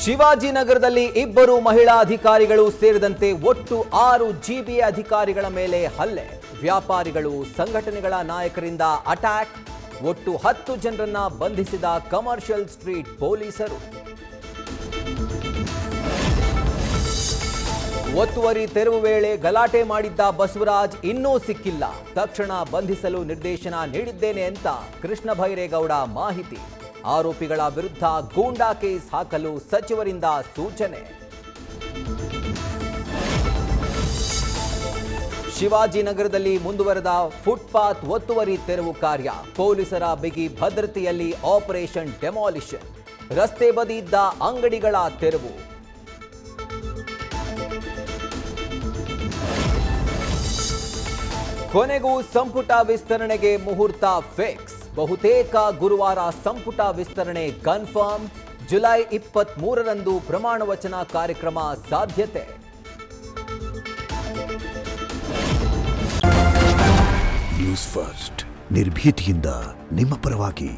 ಶಿವಾಜಿನಗರದಲ್ಲಿ ಇಬ್ಬರು ಮಹಿಳಾ ಅಧಿಕಾರಿಗಳು ಸೇರಿದಂತೆ ಒಟ್ಟು 6 ಜಿಬಿಎ ಅಧಿಕಾರಿಗಳ ಮೇಲೆ ಹಲ್ಲೆ. ವ್ಯಾಪಾರಿಗಳು, ಸಂಘಟನೆಗಳ ನಾಯಕರಿಂದ ಅಟ್ಯಾಕ್. ಒಟ್ಟು 10 ಜನರನ್ನ ಬಂಧಿಸಿದ ಕಮರ್ಷಿಯಲ್ ಸ್ಟ್ರೀಟ್ ಪೊಲೀಸರು. ಒತ್ತುವರಿ ತೆರವು ವೇಳೆ ಗಲಾಟೆ ಮಾಡಿದ್ದ ಬಸವರಾಜ್ ಇನ್ನೂ ಸಿಕ್ಕಿಲ್ಲ. ತಕ್ಷಣ ಬಂಧಿಸಲು ನಿರ್ದೇಶನ ನೀಡಿದ್ದೇನೆ ಅಂತ ಕೃಷ್ಣ ಭೈರೇಗೌಡ ಮಾಹಿತಿ. ಆರೋಪಿಗಳ ವಿರುದ್ಧ ಗೂಂಡಾ ಕೇಸ್ ಹಾಕಲು ಸಚಿವರಿಂದ ಸೂಚನೆ. ಶಿವಾಜಿನಗರದಲ್ಲಿ ಮುಂದುವರೆದ ಫುಟ್ಪಾತ್ ಒತ್ತುವರಿ ತೆರವು ಕಾರ್ಯ. ಪೊಲೀಸರ ಬಿಗಿ ಭದ್ರತೆಯಲ್ಲಿ ಆಪರೇಷನ್ ಡೆಮಾಲಿಷನ್. ರಸ್ತೆ ಬದಿ ಇದ್ದ ಅಂಗಡಿಗಳ ತೆರವು. ಕೊನೆಗೂ ಸಂಪುಟ ವಿಸ್ತರಣೆಗೆ ಮುಹೂರ್ತ ಫಿಕ್ಸ್. ಬಹುತೇಕ ಗುರುವಾರ ಸಂಪುಟ ವಿಸ್ತರಣೆ ಕನ್ಫರ್ಮ್. ಜುಲೈ 23ರಂದು ಪ್ರಮಾಣ ವಚನ ಕಾರ್ಯಕ್ರಮ ಸಾಧ್ಯತೆ. ನ್ಯೂಸ್ ಫಸ್ಟ್ ನಿರ್ಭೀತಿಯಿಂದ ನಿಮ್ಮ ಪರವಾಗಿ.